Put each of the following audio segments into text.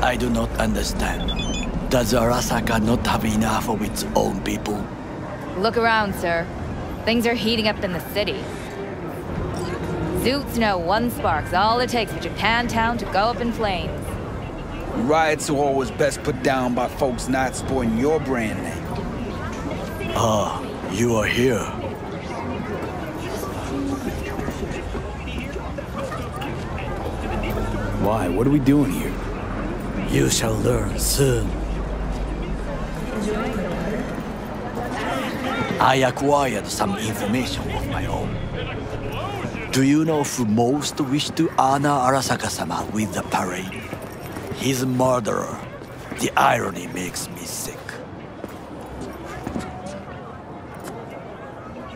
I do not understand. Does Arasaka not have enough of its own people? Look around, sir. Things are heating up in the city. Zoots know one spark's all it takes for Japantown to go up in flames. Riots are always best put down by folks not supporting your brand name. Ah, you are here. Why? What are we doing here? You shall learn soon. I acquired some information of my own. Do you know who most wished to honor Arasaka-sama with the parade? His murderer. The irony makes me sick.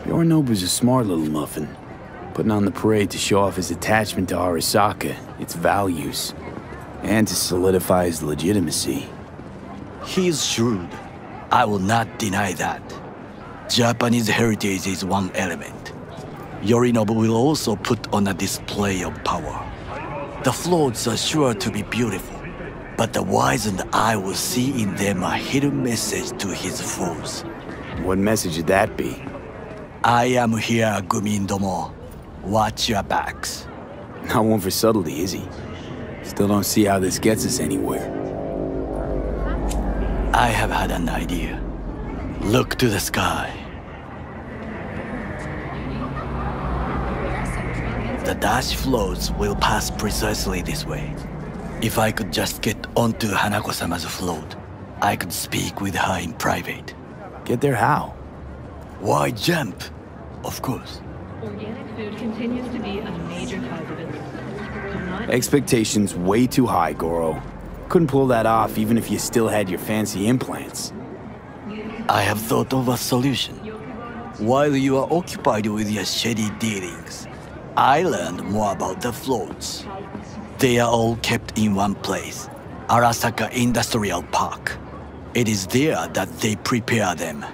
Yorinobu's a smart little muffin. Putting on the parade to show off his attachment to Arasaka, its values, and to solidify his legitimacy. He's shrewd. I will not deny that. Japanese heritage is one element. Yorinobu will also put on a display of power. The floats are sure to be beautiful, but the wizened eye will see in them a hidden message to his foes. What message would that be? I am here, Gumin-domo. Watch your backs. Not one for subtlety, is he? Still don't see how this gets us anywhere. I have had an idea. Look to the sky. The dash floats will pass precisely this way. If I could just get onto Hanako-sama's float, I could speak with her in private. Get there how? Why jump? Of course. Organic food continues to be a major cause of illness. Expectations way too high, Goro. Couldn't pull that off even if you still had your fancy implants. I have thought of a solution. While you are occupied with your shady dealings, I learned more about the floats. They are all kept in one place, Arasaka Industrial Park. It is there that they prepare them.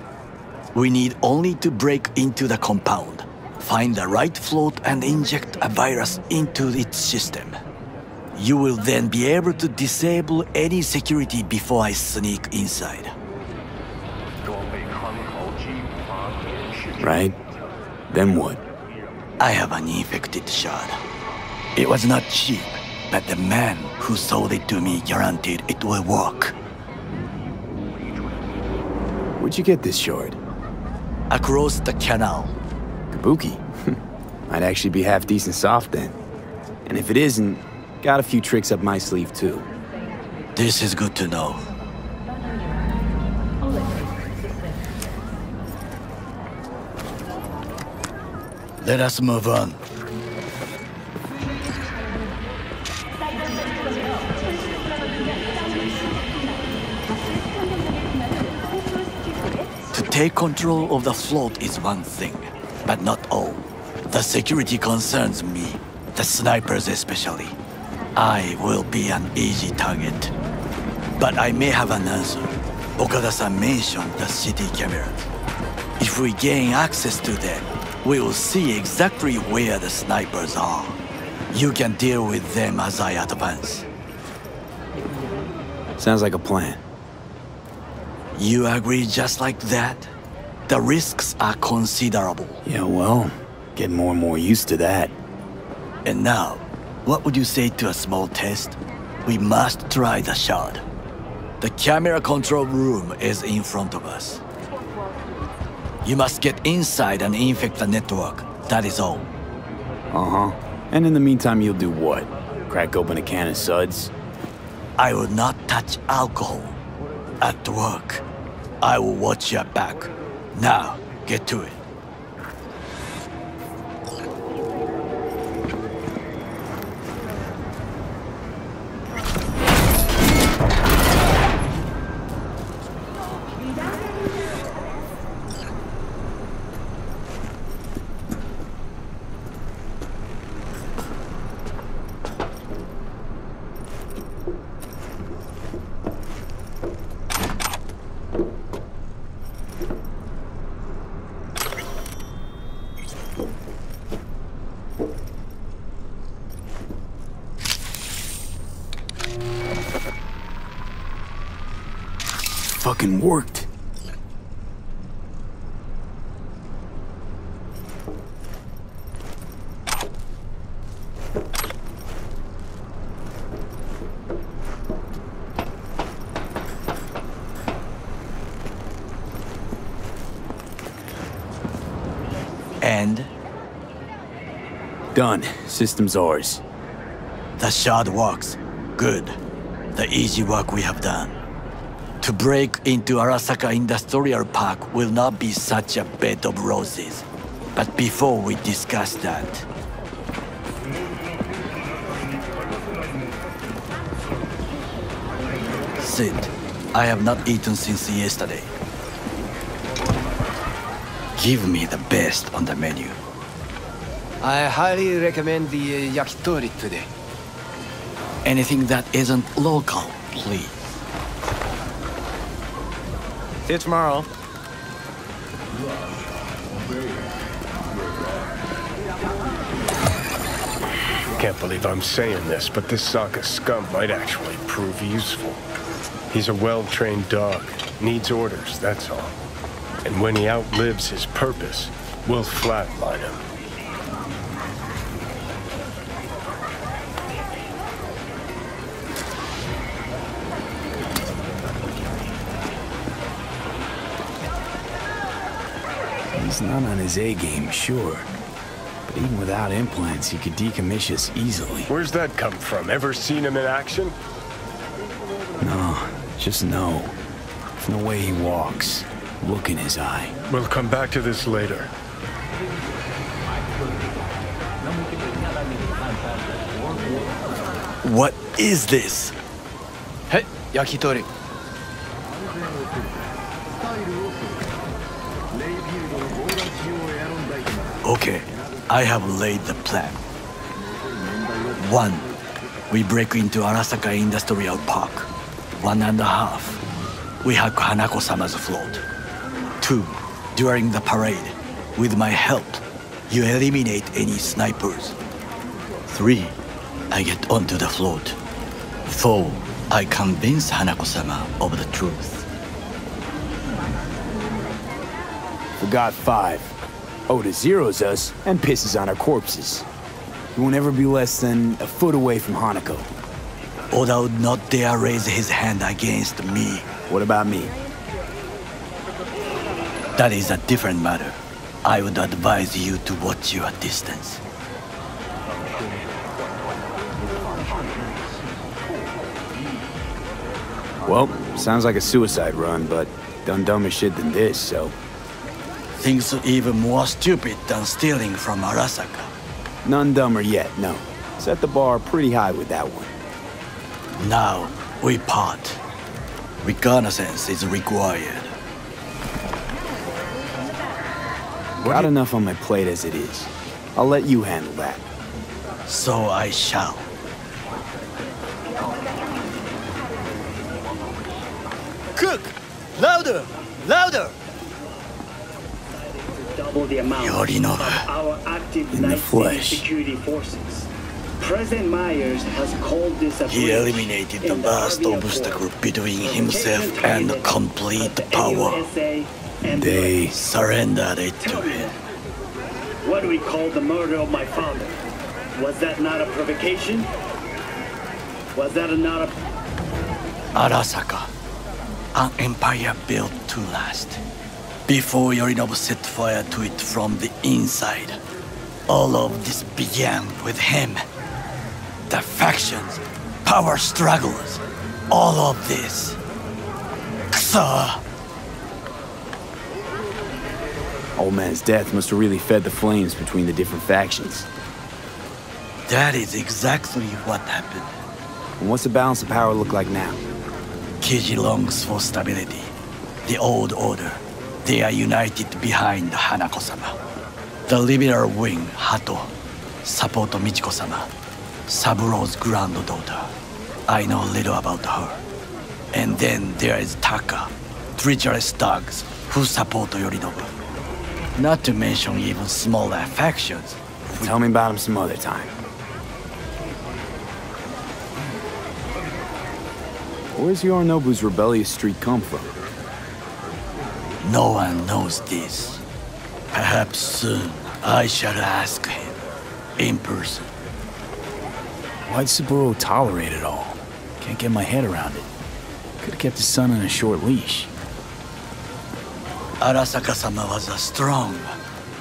We need only to break into the compound, find the right float and inject a virus into its system. You will then be able to disable any security before I sneak inside. Right? Then what? I have an infected shard. It was not cheap, but the man who sold it to me guaranteed it will work. Where'd you get this shard? Across the canal. Kabuki? Might actually be half decent soft then. And if it isn't, got a few tricks up my sleeve too. This is good to know. Let us move on. To take control of the float is one thing, but not all. The security concerns me, the snipers especially. I will be an easy target. But I may have an answer. Okada-san mentioned the city cameras. If we gain access to them, we will see exactly where the snipers are. You can deal with them as I advance. Sounds like a plan. You agree just like that? The risks are considerable. Yeah, well, get more and more used to that. And now, what would you say to a small test? We must try the shard. The camera control room is in front of us. You must get inside and infect the network. That is all. Uh-huh. And in the meantime, you'll do what? Crack open a can of suds? I will not touch alcohol. At work, I will watch your back. Now, get to it. fucking worked. And? Done. System's ours. The shard works. Good. The easy work we have done. To break into Arasaka Industrial Park will not be such a bed of roses. But before we discuss that... Sid, I have not eaten since yesterday. Give me the best on the menu. I highly recommend the yakitori today. Anything that isn't local, please. See you tomorrow. Can't believe I'm saying this, but this Sokka scum might actually prove useful. He's a well-trained dog. Needs orders, that's all. And when he outlives his purpose, we'll flatline him. He's not on his A-game, sure. But even without implants, he could decommission us easily. Where's that come from? Ever seen him in action? No, just no. From the way he walks. Look in his eye. We'll come back to this later. What is this? Hey, yakitori. Okay, I have laid the plan. 1. We break into Arasaka Industrial Park. 1.5. We hack Hanako-sama's float. 2. During the parade, with my help, you eliminate any snipers. 3. I get onto the float. 4. I convince Hanako-sama of the truth. Forgot 5. Oda zeroes us and pisses on our corpses. He won't ever be less than a foot away from Hanako. Oda would not dare raise his hand against me. What about me? That is a different matter. I would advise you to watch your distance. Well, sounds like a suicide run, but done dumber shit than this, so... Things are even more stupid than stealing from Arasaka. None dumber yet, no. Set the bar pretty high with that one. Now, we part. Reconnaissance is required. Got enough on my plate as it is. I'll let you handle that. So I shall. Cook! Louder! Louder! Double the amount Yorinobu. of our active In the night flesh. security forces. President Myers has called this a He breach eliminated the in last Army obstacle Accord. between himself Protection and target complete of the power. NUSA and They... Surrendered it to Tell me, him. what do we call the murder of my father? Was that not a provocation? Was that not a... Arasaka, an empire built to last. Before Yorinobu set fire to it from the inside, all of this began with him. The factions, power struggles, all of this. Kusa! Old man's death must have really fed the flames between the different factions. That is exactly what happened. And what's the balance of power look like now? Kiji longs for stability. The old order. They are united behind Hanako-sama. The liberal wing, Hato, support Michiko-sama, Saburo's granddaughter. I know little about her. And then there is Taka, treacherous thugs who support Yorinobu. Not to mention even smaller factions. Tell me about him some other time. Where's Yorinobu's rebellious streak come from? No one knows this. Perhaps soon I shall ask him in person. Why'd Saburo tolerate it all? Can't get my head around it. Could've kept his son on a short leash. Arasaka-sama was a strong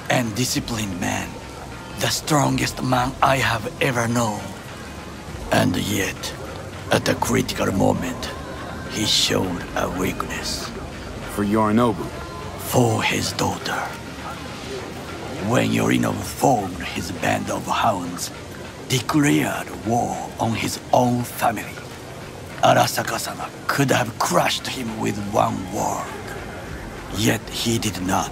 and disciplined man. The strongest man I have ever known. And yet, at a critical moment, he showed a weakness. For Yorinobu. For his daughter. When Yorinobu formed his band of hounds, declared war on his own family, Arasaka-sama could have crushed him with one word. Yet he did not,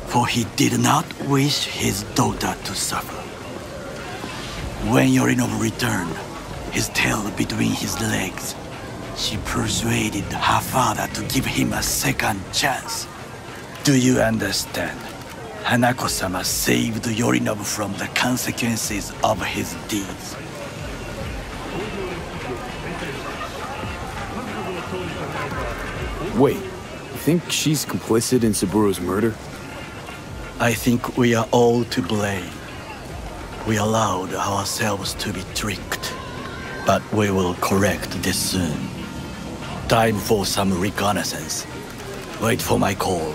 for he did not wish his daughter to suffer. When Yorinobu returned, his tail between his legs, she persuaded her father to give him a second chance. Do you understand? Hanako-sama saved Yorinobu from the consequences of his deeds. Wait, you think she's complicit in Saburo's murder? I think we are all to blame. We allowed ourselves to be tricked, but we will correct this soon. Time for some reconnaissance. Wait for my call.